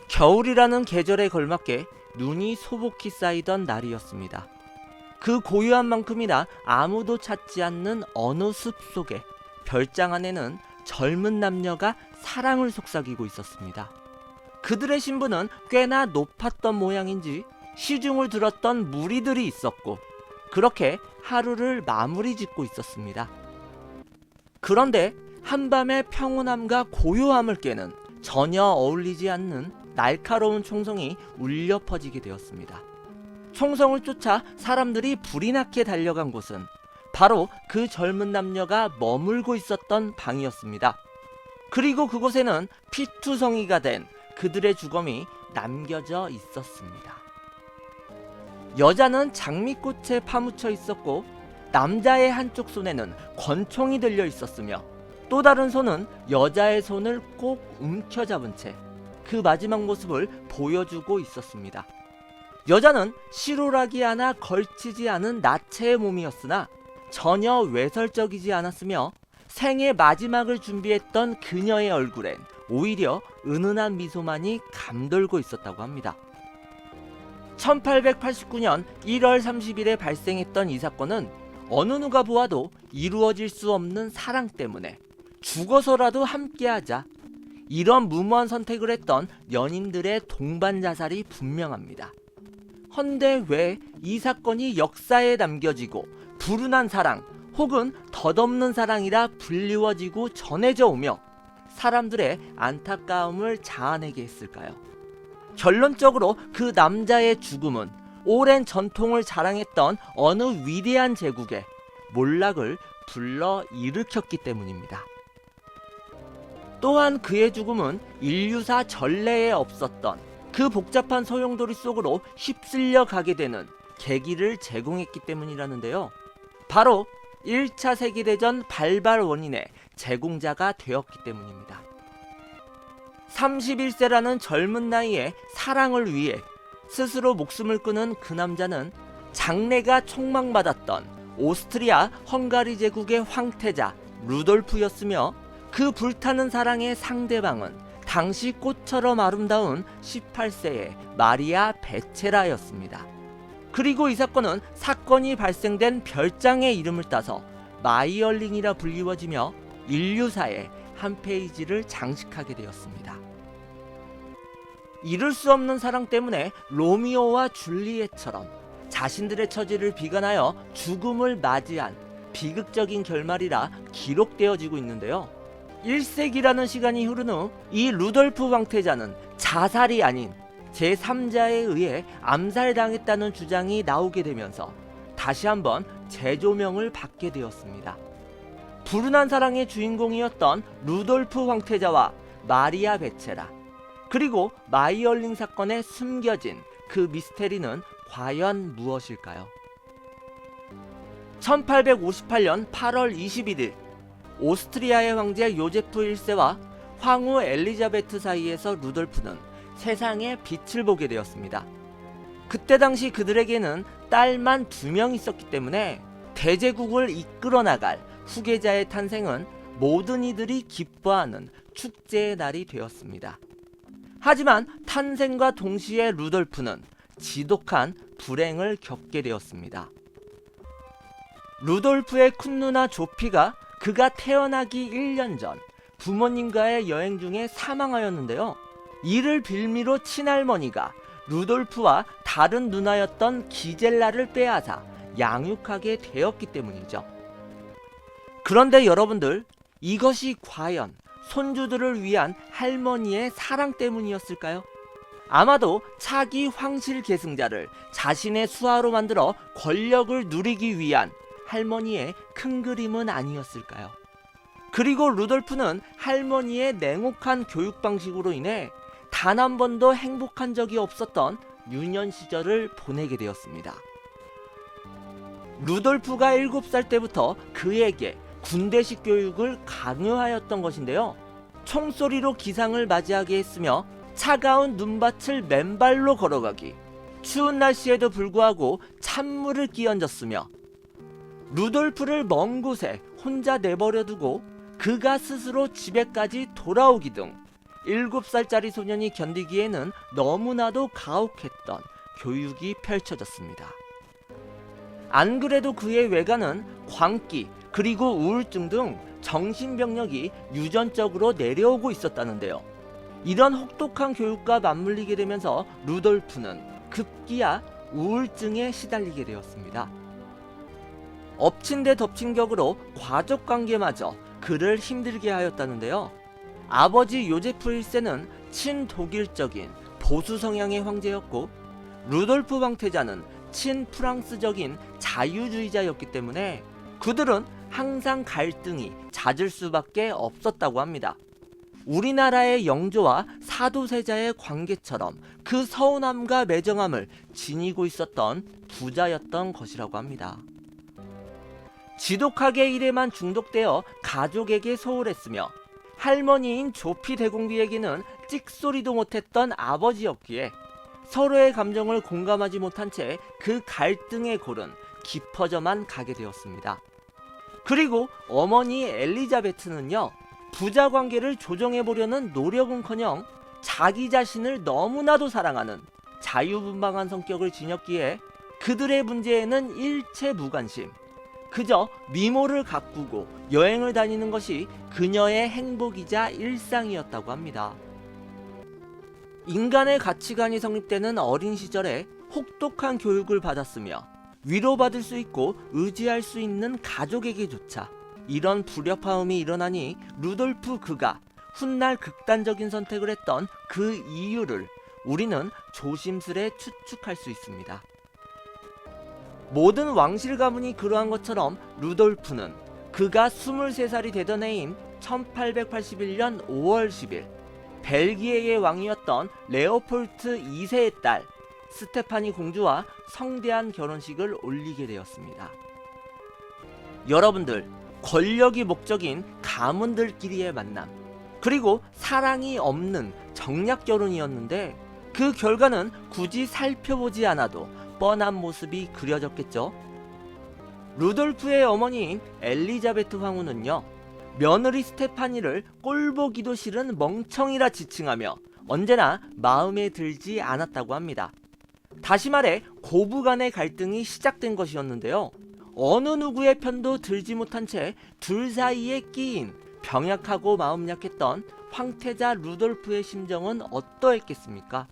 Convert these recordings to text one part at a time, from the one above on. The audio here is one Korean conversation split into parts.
겨울이라는 계절에 걸맞게 눈이 소복히 쌓이던 날이었습니다. 그 고요한 만큼이나 아무도 찾지 않는 어느 숲 속에 별장 안에는 젊은 남녀가 사랑을 속삭이고 있었습니다. 그들의 신분은 꽤나 높았던 모양인지 시중을 들었던 무리들이 있었고 그렇게 하루를 마무리 짓고 있었습니다. 그런데 한밤의 평온함과 고요함을 깨는 전혀 어울리지 않는 날카로운 총성이 울려 퍼지게 되었습니다. 총성을 쫓아 사람들이 불이 나게 달려간 곳은 바로 그 젊은 남녀가 머물고 있었던 방이었습니다. 그리고 그곳에는 피투성이가 된 그들의 주검이 남겨져 있었습니다. 여자는 장미꽃에 파묻혀 있었고 남자의 한쪽 손에는 권총이 들려 있었으며 또 다른 손은 여자의 손을 꼭 움켜잡은 채 그 마지막 모습을 보여주고 있었습니다. 여자는 실오라기 하나 걸치지 않은 나체의 몸이었으나 전혀 외설적이지 않았으며 생의 마지막을 준비했던 그녀의 얼굴엔 오히려 은은한 미소만이 감돌고 있었다고 합니다. 1889년 1월 30일에 발생했던 이 사건은 어느 누가 보아도 이루어질 수 없는 사랑 때문에 죽어서라도 함께하자 이런 무모한 선택을 했던 연인들의 동반 자살이 분명합니다. 헌데 왜 이 사건이 역사에 남겨지고 불운한 사랑 혹은 덧없는 사랑이라 불리워지고 전해져 오며 사람들의 안타까움을 자아내게 했을까요? 결론적으로 그 남자의 죽음은 오랜 전통을 자랑했던 어느 위대한 제국에 몰락을 불러 일으켰기 때문입니다. 또한 그의 죽음은 인류사 전례에 없었던 그 복잡한 소용돌이 속으로 휩쓸려 가게 되는 계기를 제공했기 때문이라는데요. 바로 1차 세계대전 발발 원인의 제공자가 되었기 때문입니다. 31세라는 젊은 나이에 사랑을 위해 스스로 목숨을 끊은 그 남자는 장래가 촉망받았던 오스트리아 헝가리 제국의 황태자 루돌프였으며 그 불타는 사랑의 상대방은 당시 꽃처럼 아름다운 18세의 마리아 베체라였습니다. 그리고 이 사건은 사건이 발생된 별장의 이름을 따서 마이얼링이라 불리워지며 인류사의 한 페이지를 장식하게 되었습니다. 이룰 수 없는 사랑 때문에 로미오와 줄리엣처럼 자신들의 처지를 비관하여 죽음을 맞이한 비극적인 결말이라 기록되어지고 있는데요. 1세기라는 시간이 흐른 후 이 루돌프 황태자는 자살이 아닌 제3자에 의해 암살당했다는 주장이 나오게 되면서 다시 한번 재조명을 받게 되었습니다. 불운한 사랑의 주인공이었던 루돌프 황태자와 마리아 베체라 그리고 마이얼링 사건에 숨겨진 그 미스테리는 과연 무엇일까요? 1858년 8월 21일 오스트리아의 황제 요제프 1세와 황후 엘리자베트 사이에서 루돌프는 세상에 빛을 보게 되었습니다. 그때 당시 그들에게는 딸만 2명 있었기 때문에 대제국을 이끌어 나갈 후계자의 탄생은 모든 이들이 기뻐하는 축제의 날이 되었습니다. 하지만 탄생과 동시에 루돌프는 지독한 불행을 겪게 되었습니다. 루돌프의 큰 누나 조피가 그가 태어나기 1년 전 부모님과의 여행 중에 사망하였는데요. 이를 빌미로 친할머니가 루돌프와 다른 누나였던 기젤라를 빼앗아 양육하게 되었기 때문이죠. 그런데 여러분들, 이것이 과연 손주들을 위한 할머니의 사랑 때문이었을까요? 아마도 차기 황실 계승자를 자신의 수하로 만들어 권력을 누리기 위한 할머니의 큰 그림은 아니었을까요? 그리고 루돌프는 할머니의 냉혹한 교육 방식으로 인해 단 한 번도 행복한 적이 없었던 유년 시절을 보내게 되었습니다. 루돌프가 7살 때부터 그에게 군대식 교육을 강요하였던 것인데요. 총소리로 기상을 맞이하게 했으며 차가운 눈밭을 맨발로 걸어가기, 추운 날씨에도 불구하고 찬물을 끼얹었으며 루돌프를 먼 곳에 혼자 내버려두고 그가 스스로 집에까지 돌아오기 등 7살짜리 소년이 견디기에는 너무나도 가혹했던 교육이 펼쳐졌습니다. 안 그래도 그의 외가는 광기 그리고 우울증 등 정신병력이 유전적으로 내려오고 있었다는데요. 이런 혹독한 교육과 맞물리게 되면서 루돌프는 급기야 우울증에 시달리게 되었습니다. 엎친 데 덮친 격으로 가족관계마저 그를 힘들게 하였다는데요. 아버지 요제프 1세는 친독일적인 보수 성향의 황제였고 루돌프 황태자는 친프랑스적인 자유주의자였기 때문에 그들은 항상 갈등이 잦을 수밖에 없었다고 합니다. 우리나라의 영조와 사도세자의 관계처럼 그 서운함과 매정함을 지니고 있었던 부자였던 것이라고 합니다. 지독하게 일에만 중독되어 가족에게 소홀했으며 할머니인 조피 대공비에게는 찍소리도 못했던 아버지였기에 서로의 감정을 공감하지 못한 채 그 갈등의 골은 깊어져만 가게 되었습니다. 그리고 어머니 엘리자베트는요, 부자 관계를 조정해보려는 노력은커녕 자기 자신을 너무나도 사랑하는 자유분방한 성격을 지녔기에 그들의 문제에는 일체 무관심, 그저 미모를 가꾸고 여행을 다니는 것이 그녀의 행복이자 일상이었다고 합니다. 인간의 가치관이 성립되는 어린 시절에 혹독한 교육을 받았으며 위로받을 수 있고 의지할 수 있는 가족에게조차 이런 불협화음이 일어나니 루돌프 그가 훗날 극단적인 선택을 했던 그 이유를 우리는 조심스레 추측할 수 있습니다. 모든 왕실 가문이 그러한 것처럼 루돌프는 그가 23살이 되던 해인 1881년 5월 10일 벨기에의 왕이었던 레오폴트 2세의 딸 스테파니 공주와 성대한 결혼식을 올리게 되었습니다. 여러분들, 권력이 목적인 가문들끼리의 만남, 그리고 사랑이 없는 정략 결혼이었는데 그 결과는 굳이 살펴보지 않아도 뻔한 모습이 그려졌겠죠. 루돌프의 어머니인 엘리자베트 황후는요, 며느리 스테파니를 꼴보기도 싫은 멍청이라 지칭하며 언제나 마음에 들지 않았다고 합니다. 다시 말해 고부간의 갈등이 시작된 것이었는데요. 어느 누구의 편도 들지 못한 채 둘 사이에 끼인 병약하고 마음 약했던 황태자 루돌프의 심정은 어떠했겠습니까?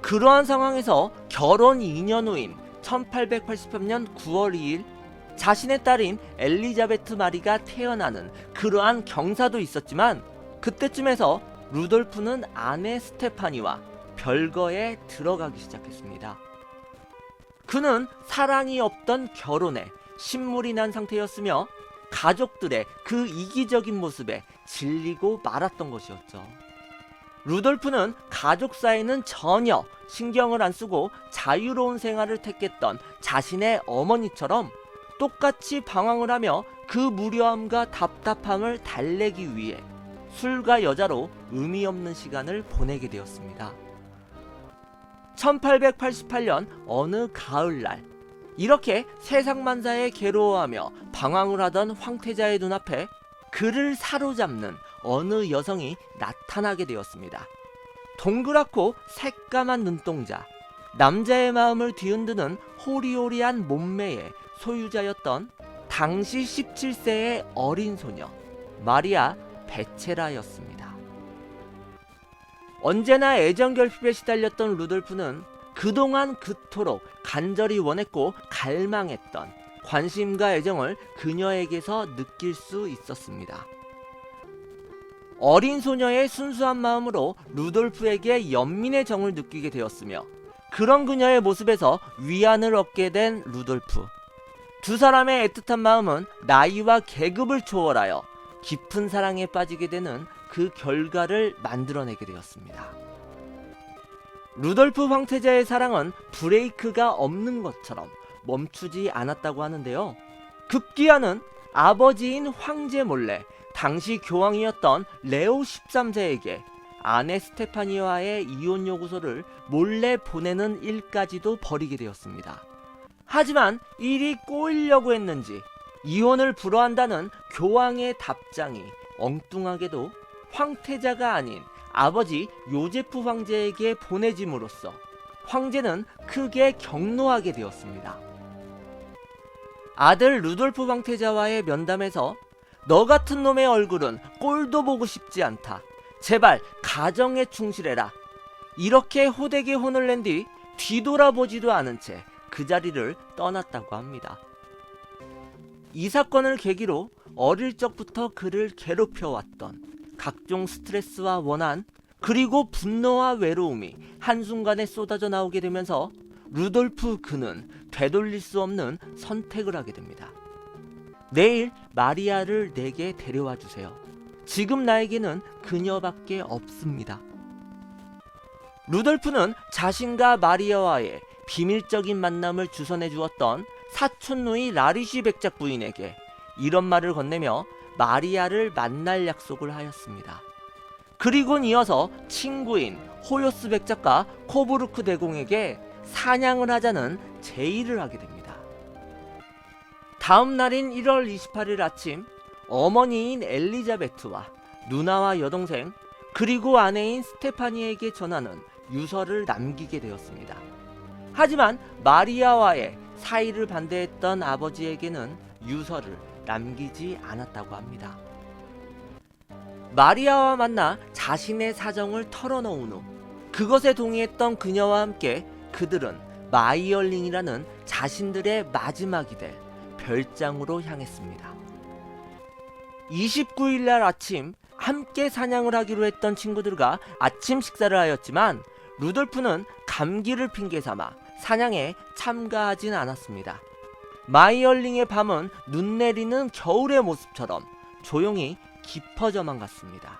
그러한 상황에서 결혼 2년 후인 1883년 9월 2일 자신의 딸인 엘리자베트 마리가 태어나는 그러한 경사도 있었지만 그때쯤에서 루돌프는 아내 스테파니와 별거에 들어가기 시작했습니다. 그는 사랑이 없던 결혼에 신물이 난 상태였으며 가족들의 그 이기적인 모습에 질리고 말았던 것이었죠. 루돌프는 가족 사이는 전혀 신경을 안 쓰고 자유로운 생활을 택했던 자신의 어머니처럼 똑같이 방황을 하며 그 무료함과 답답함을 달래기 위해 술과 여자로 의미 없는 시간을 보내게 되었습니다. 1888년 어느 가을날, 이렇게 세상만사에 괴로워하며 방황을 하던 황태자의 눈앞에 그를 사로잡는 어느 여성이 나타나게 되었습니다. 동그랗고 새까만 눈동자, 남자의 마음을 뒤흔드는 호리호리한 몸매의 소유자였던 당시 17세의 어린 소녀 마리아 베체라였습니다. 언제나 애정결핍에 시달렸던 루돌프는 그동안 그토록 간절히 원했고 갈망했던 관심과 애정을 그녀에게서 느낄 수 있었습니다. 어린 소녀의 순수한 마음으로 루돌프에게 연민의 정을 느끼게 되었으며 그런 그녀의 모습에서 위안을 얻게 된 루돌프. 두 사람의 애틋한 마음은 나이와 계급을 초월하여 깊은 사랑에 빠지게 되는 그 결과를 만들어내게 되었습니다. 루돌프 황태자의 사랑은 브레이크가 없는 것처럼 멈추지 않았다고 하는데요. 급기야는 아버지인 황제 몰래 당시 교황이었던 레오 13세에게 아내 스테파니와의 이혼 요구서를 몰래 보내는 일까지도 벌이게 되었습니다. 하지만 일이 꼬이려고 했는지 이혼을 불허한다는 교황의 답장이 엉뚱하게도 황태자가 아닌 아버지 요제프 황제에게 보내짐으로써 황제는 크게 격노하게 되었습니다. 아들 루돌프 황태자와의 면담에서 너 같은 놈의 얼굴은 꼴도 보고 싶지 않다. 제발 가정에 충실해라. 이렇게 호되게 혼을 낸 뒤 뒤돌아보지도 않은 채 그 자리를 떠났다고 합니다. 이 사건을 계기로 어릴 적부터 그를 괴롭혀왔던 각종 스트레스와 원한, 그리고 분노와 외로움이 한순간에 쏟아져 나오게 되면서 루돌프 그는 되돌릴 수 없는 선택을 하게 됩니다. 내일 마리아를 내게 데려와 주세요. 지금 나에게는 그녀밖에 없습니다. 루돌프는 자신과 마리아와의 비밀적인 만남을 주선해 주었던 사촌 누이 라리쉬 백작 부인에게 이런 말을 건네며 마리아를 만날 약속을 하였습니다. 그리곤 이어서 친구인 호요스 백작과 코부르크 대공에게 사냥을 하자는 제의를 하게 됩니다. 다음 날인 1월 28일 아침, 어머니인 엘리자베트와 누나와 여동생, 그리고 아내인 스테파니에게 전하는 유서를 남기게 되었습니다. 하지만 마리아와의 사이를 반대했던 아버지에게는 유서를 남기지 않았다고 합니다. 마리아와 만나 자신의 사정을 털어놓은 후 그것에 동의했던 그녀와 함께 그들은 마이얼링이라는 자신들의 마지막이 될 별장으로 향했습니다. 29일 날 아침 함께 사냥을 하기로 했던 친구들과 아침 식사를 하였지만 루돌프는 감기를 핑계삼아 사냥에 참가하진 않았습니다. 마이얼링의 밤은 눈 내리는 겨울의 모습처럼 조용히 깊어져만 갔습니다.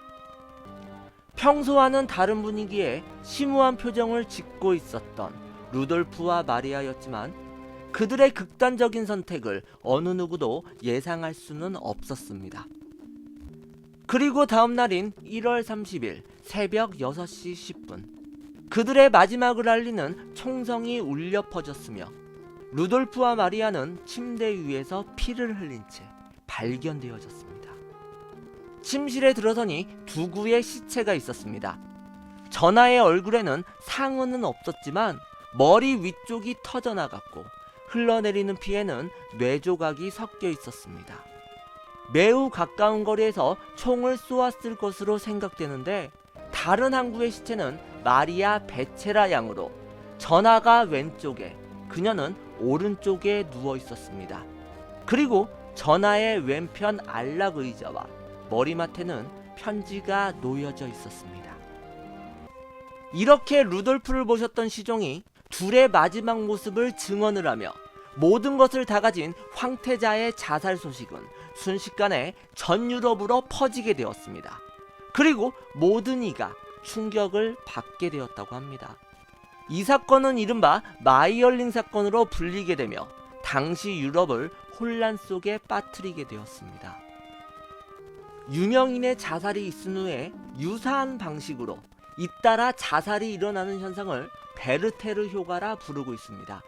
평소와는 다른 분위기에 심오한 표정을 짓고 있었던 루돌프와 마리아였지만 그들의 극단적인 선택을 어느 누구도 예상할 수는 없었습니다. 그리고 다음 날인 1월 30일 새벽 6시 10분 그들의 마지막을 알리는 총성이 울려 퍼졌으며 루돌프와 마리아는 침대 위에서 피를 흘린 채 발견되어졌습니다. 침실에 들어서니 두 구의 시체가 있었습니다. 전하의 얼굴에는 상흔은 없었지만 머리 위쪽이 터져나갔고 흘러내리는 피에는 뇌조각이 섞여 있었습니다. 매우 가까운 거리에서 총을 쏘았을 것으로 생각되는데 다른 한 구의 시체는 마리아 베체라 양으로 전하가 왼쪽에 그녀는 오른쪽에 누워 있었습니다. 그리고 전하의 왼편 안락 의자와 머리맡에는 편지가 놓여져 있었습니다. 이렇게 루돌프를 보셨던 시종이 둘의 마지막 모습을 증언을 하며 모든 것을 다 가진 황태자의 자살 소식은 순식간에 전 유럽으로 퍼지게 되었습니다. 그리고 모든 이가 충격을 받게 되었다고 합니다. 이 사건은 이른바 마이얼링 사건으로 불리게 되며 당시 유럽을 혼란 속에 빠뜨리게 되었습니다. 유명인의 자살이 있은 후에 유사한 방식으로 잇따라 자살이 일어나는 현상을 베르테르 효과라 부르고 있습니다.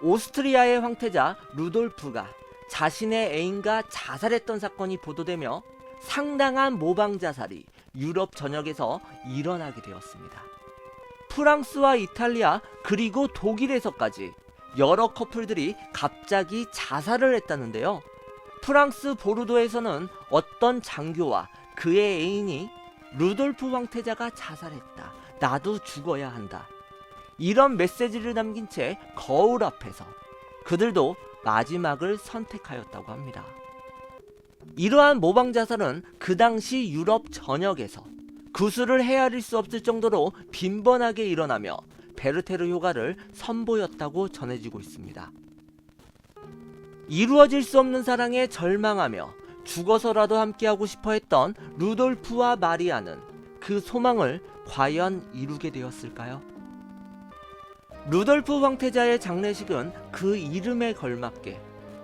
오스트리아의 황태자 루돌프가 자신의 애인과 자살했던 사건이 보도되며 상당한 모방 자살이 유럽 전역에서 일어나게 되었습니다. 프랑스와 이탈리아 그리고 독일에서까지 여러 커플들이 갑자기 자살을 했다는데요. 프랑스 보르도에서는 어떤 장교와 그의 애인이 루돌프 황태자가 자살했다. 나도 죽어야 한다. 이런 메시지를 남긴 채 거울 앞에서 그들도 마지막을 선택하였다고 합니다. 이러한 모방 자살은 그 당시 유럽 전역에서 구슬을 헤아릴 수 없을 정도로 빈번하게 일어나며 베르테르 효과를 선보였다고 전해지고 있습니다. 이루어질 수 없는 사랑에 절망하며 죽어서라도 함께하고 싶어 했던 루돌프와 마리아는 그 소망을 과연 이루게 되었을까요? 루돌프 황태자의 장례식은 그 이름에 걸맞게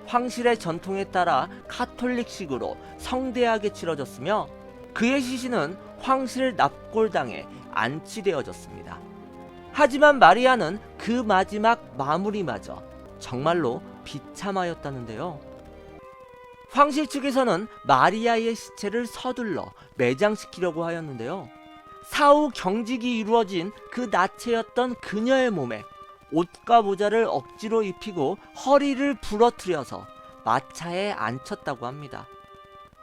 황실의 전통에 따라 카톨릭식으로 성대하게 치러졌으며 그의 시신은 황실 납골당에 안치되어졌습니다. 하지만 마리아는 그 마지막 마무리마저 정말로 비참하였다는데요. 황실 측에서는 마리아의 시체를 서둘러 매장시키려고 하였는데요. 사후 경직이 이루어진 그 나체였던 그녀의 몸에 옷과 모자를 억지로 입히고 허리를 부러뜨려서 마차에 앉혔다고 합니다.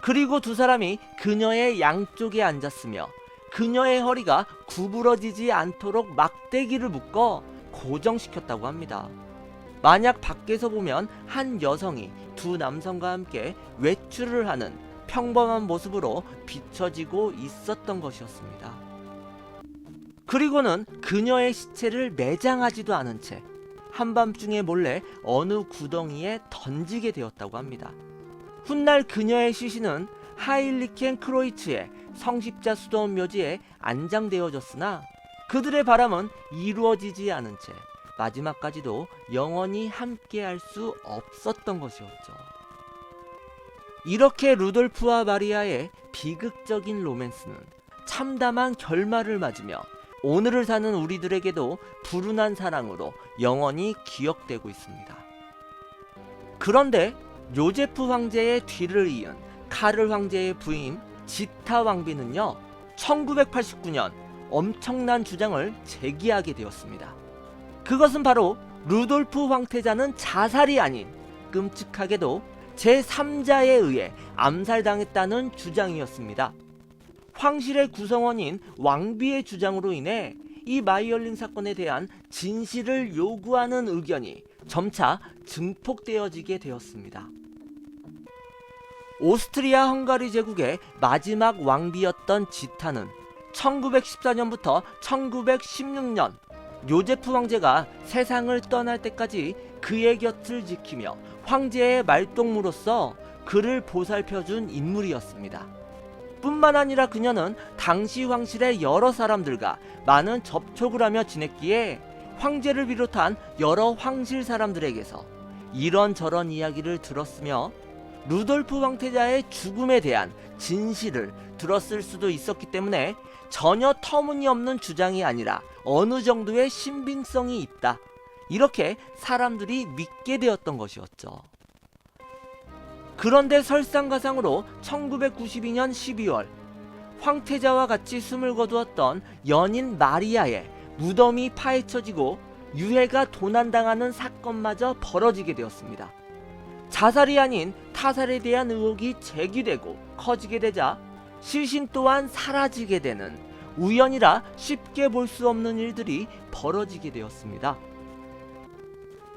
그리고 두 사람이 그녀의 양쪽에 앉았으며 그녀의 허리가 구부러지지 않도록 막대기를 묶어 고정시켰다고 합니다. 만약 밖에서 보면 한 여성이 두 남성과 함께 외출을 하는 평범한 모습으로 비춰지고 있었던 것이었습니다. 그리고는 그녀의 시체를 매장하지도 않은 채 한밤중에 몰래 어느 구덩이에 던지게 되었다고 합니다. 훗날 그녀의 시신은 하일리켄 크로이츠의 성십자 수도원 묘지에 안장되어졌으나 그들의 바람은 이루어지지 않은 채 마지막까지도 영원히 함께할 수 없었던 것이었죠. 이렇게 루돌프와 마리아의 비극적인 로맨스는 참담한 결말을 맞으며 오늘을 사는 우리들에게도 불운한 사랑으로 영원히 기억되고 있습니다. 그런데 요제프 황제의 뒤를 이은 카를 황제의 부인 지타 왕비는요, 1989년 엄청난 주장을 제기하게 되었습니다. 그것은 바로 루돌프 황태자는 자살이 아닌 끔찍하게도 제3자에 의해 암살당했다는 주장이었습니다. 황실의 구성원인 왕비의 주장으로 인해 이 마이얼링 사건에 대한 진실을 요구하는 의견이 점차 증폭되어지게 되었습니다. 오스트리아 헝가리 제국의 마지막 왕비였던 지타는 1914년부터 1916년 요제프 황제가 세상을 떠날 때까지 그의 곁을 지키며 황제의 말동무로서 그를 보살펴준 인물이었습니다. 뿐만 아니라 그녀는 당시 황실의 여러 사람들과 많은 접촉을 하며 지냈기에 황제를 비롯한 여러 황실 사람들에게서 이런저런 이야기를 들었으며 루돌프 황태자의 죽음에 대한 진실을 들었을 수도 있었기 때문에 전혀 터무니없는 주장이 아니라 어느 정도의 신빙성이 있다, 이렇게 사람들이 믿게 되었던 것이었죠. 그런데 설상가상으로 1992년 12월 황태자와 같이 숨을 거두었던 연인 마리아의 무덤이 파헤쳐지고 유해가 도난당하는 사건마저 벌어지게 되었습니다. 자살이 아닌 타살에 대한 의혹이 제기되고 커지게 되자 시신 또한 사라지게 되는 우연이라 쉽게 볼 수 없는 일들이 벌어지게 되었습니다.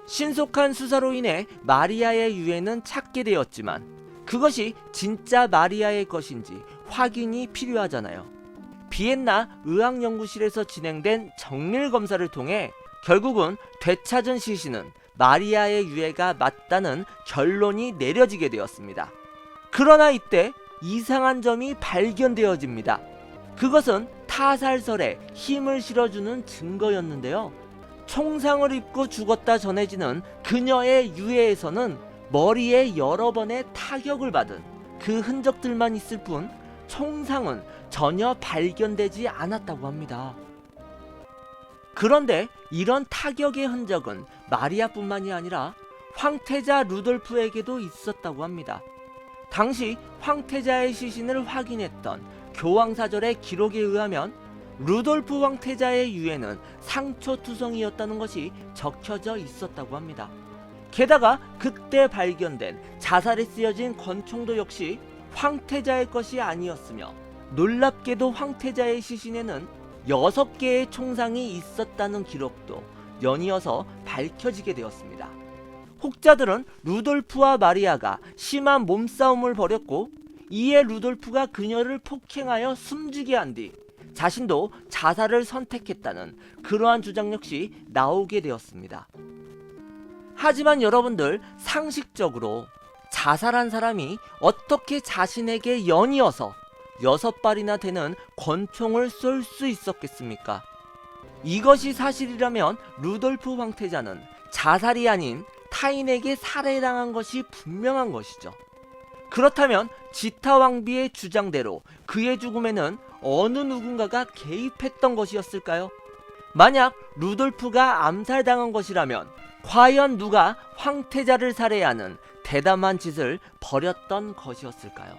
신속한 수사로 인해 마리아의 유해는 찾게 되었지만 그것이 진짜 마리아의 것인지 확인이 필요하잖아요. 비엔나 의학연구실에서 진행된 정밀 검사를 통해 결국은 되찾은 시신은 마리아의 유해가 맞다는 결론이 내려지게 되었습니다. 그러나 이때 이상한 점이 발견되어집니다. 그것은 타살설에 힘을 실어주는 증거였는데요. 총상을 입고 죽었다 전해지는 그녀의 유해에서는 머리에 여러 번의 타격을 받은 그 흔적들만 있을 뿐 총상은 전혀 발견되지 않았다고 합니다. 그런데 이런 타격의 흔적은 마리아뿐만이 아니라 황태자 루돌프에게도 있었다고 합니다. 당시 황태자의 시신을 확인했던 교황사절의 기록에 의하면 루돌프 황태자의 유해는 상처투성이었다는 것이 적혀져 있었다고 합니다. 게다가 그때 발견된 자살에 쓰여진 권총도 역시 황태자의 것이 아니었으며 놀랍게도 황태자의 시신에는 6개의 총상이 있었다는 기록도 연이어서 밝혀지게 되었습니다. 혹자들은 루돌프와 마리아가 심한 몸싸움을 벌였고 이에 루돌프가 그녀를 폭행하여 숨지게 한 뒤 자신도 자살을 선택했다는 그러한 주장 역시 나오게 되었습니다. 하지만 여러분들, 상식적으로 자살한 사람이 어떻게 자신에게 연이어서 6발이나 되는 권총을 쏠 수 있었겠습니까? 이것이 사실이라면 루돌프 황태자는 자살이 아닌 타인에게 살해당한 것이 분명한 것이죠. 그렇다면 지타 왕비의 주장대로 그의 죽음에는 어느 누군가가 개입했던 것이었을까요? 만약 루돌프가 암살당한 것이라면 과연 누가 황태자를 살해하는 대담한 짓을 벌였던 것이었을까요?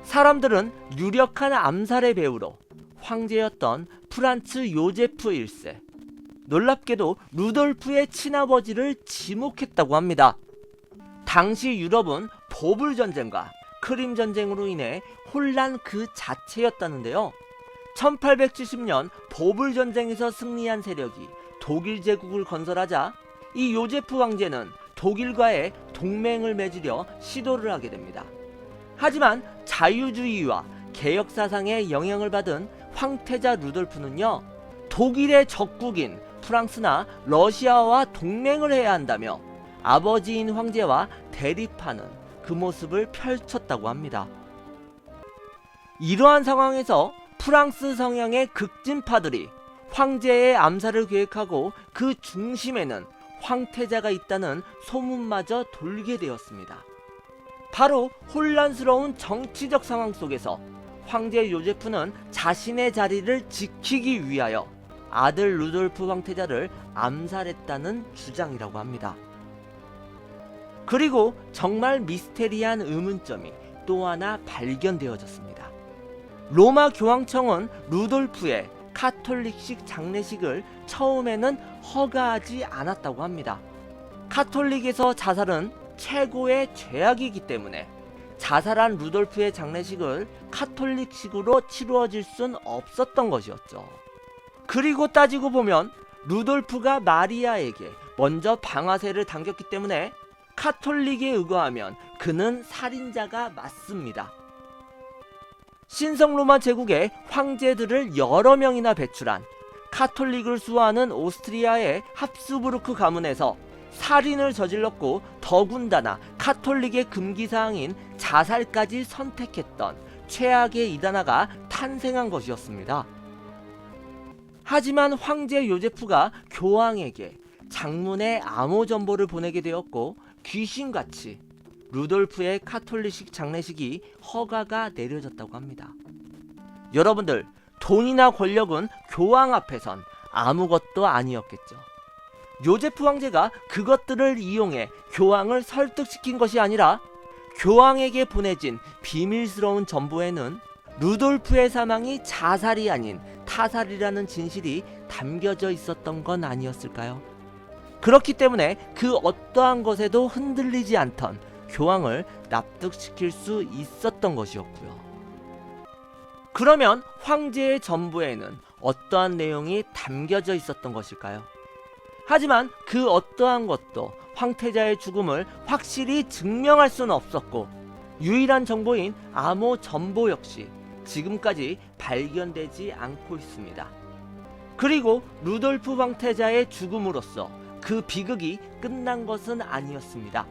사람들은 유력한 암살의 배우로 황제였던 프란츠 요제프 1세, 놀랍게도 루돌프의 친아버지를 지목했다고 합니다. 당시 유럽은 보불 전쟁과 크림 전쟁으로 인해 혼란 그 자체였다는데요. 1870년 보불 전쟁에서 승리한 세력이 독일 제국을 건설하자 이 요제프 황제는 독일과의 동맹을 맺으려 시도를 하게 됩니다. 하지만 자유주의와 개혁 사상에 영향을 받은 황태자 루돌프는요, 독일의 적국인 프랑스나 러시아와 동맹을 해야 한다며 아버지인 황제와 대립하는 그 모습을 펼쳤다고 합니다. 이러한 상황에서 프랑스 성향의 극진파들이 황제의 암살을 계획하고 그 중심에는 황태자가 있다는 소문마저 돌게 되었습니다. 바로 혼란스러운 정치적 상황 속에서 황제 요제프는 자신의 자리를 지키기 위하여 아들 루돌프 황태자를 암살했다는 주장이라고 합니다. 그리고 정말 미스테리한 의문점이 또 하나 발견되어졌습니다. 로마 교황청은 루돌프의 카톨릭식 장례식을 처음에는 허가하지 않았다고 합니다. 카톨릭에서 자살은 최고의 죄악이기 때문에 자살한 루돌프의 장례식을 카톨릭식으로 치루어질 순 없었던 것이었죠. 그리고 따지고 보면 루돌프가 마리아에게 먼저 방아쇠를 당겼기 때문에 카톨릭에 의거하면 그는 살인자가 맞습니다. 신성로마 제국의 황제들을 여러 명이나 배출한 카톨릭을 수호하는 오스트리아의 합스부르크 가문에서 살인을 저질렀고 더군다나 카톨릭의 금기사항인 자살까지 선택했던 최악의 이단아가 탄생한 것이었습니다. 하지만 황제 요제프가 교황에게 장문의 암호 전보를 보내게 되었고 귀신같이 루돌프의 카톨릭식 장례식이 허가가 내려졌다고 합니다. 여러분들, 돈이나 권력은 교황 앞에선 아무것도 아니었겠죠. 요제프 황제가 그것들을 이용해 교황을 설득시킨 것이 아니라 교황에게 보내진 비밀스러운 전보에는 루돌프의 사망이 자살이 아닌 타살이라는 진실이 담겨져 있었던 건 아니었을까요? 그렇기 때문에 그 어떠한 것에도 흔들리지 않던 교황을 납득시킬 수 있었던 것이었고요. 그러면 황제의 전보에는 어떠한 내용이 담겨져 있었던 것일까요? 하지만 그 어떠한 것도 황태자의 죽음을 확실히 증명할 수는 없었고 유일한 정보인 암호 전보 역시 지금까지 발견되지 않고 있습니다. 그리고 루돌프 황태자의 죽음으로써 그 비극이 끝난 것은 아니었습니다.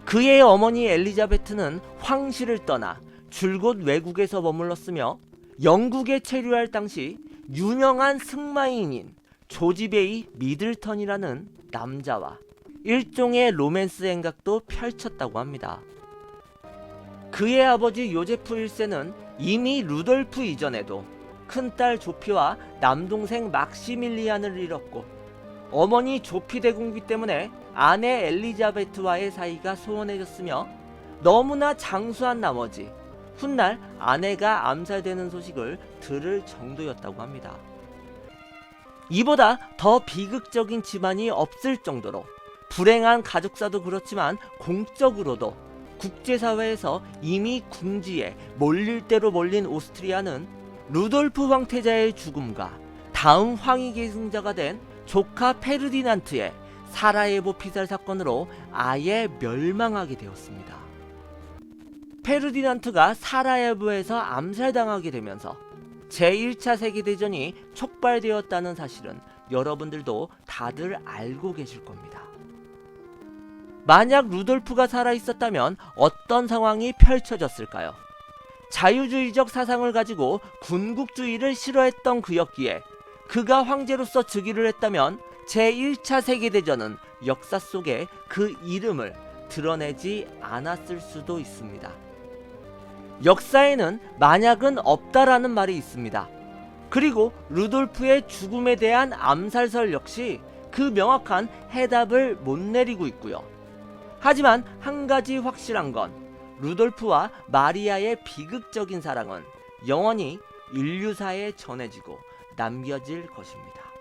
그의 어머니 엘리자베트는 황실을 떠나 줄곧 외국에서 머물렀으며 영국에 체류할 당시 유명한 승마인인 조지베이 미들턴이라는 남자와 일종의 로맨스 행각도 펼쳤다고 합니다. 그의 아버지 요제프 1세는 이미 루돌프 이전에도 큰딸 조피와 남동생 막시밀리안을 잃었고 어머니 조피 대공기 때문에 아내 엘리자베트와의 사이가 소원해졌으며 너무나 장수한 나머지 훗날 아내가 암살되는 소식을 들을 정도였다고 합니다. 이보다 더 비극적인 집안이 없을 정도로 불행한 가족사도 그렇지만 공적으로도 국제사회에서 이미 궁지에 몰릴 대로 몰린 오스트리아는 루돌프 황태자의 죽음과 다음 황위 계승자가 된 조카 페르디난트의 사라예보 피살 사건으로 아예 멸망하게 되었습니다. 페르디난트가 사라예보에서 암살당하게 되면서 제1차 세계대전이 촉발되었다는 사실은 여러분들도 다들 알고 계실 겁니다. 만약 루돌프가 살아있었다면 어떤 상황이 펼쳐졌을까요? 자유주의적 사상을 가지고 군국주의를 싫어했던 그였기에 그가 황제로서 즉위를 했다면 제1차 세계대전은 역사 속에 그 이름을 드러내지 않았을 수도 있습니다. 역사에는 만약은 없다라는 말이 있습니다. 그리고 루돌프의 죽음에 대한 암살설 역시 그 명확한 해답을 못 내리고 있고요. 하지만 한 가지 확실한 건 루돌프와 마리아의 비극적인 사랑은 영원히 인류사에 전해지고 남겨질 것입니다.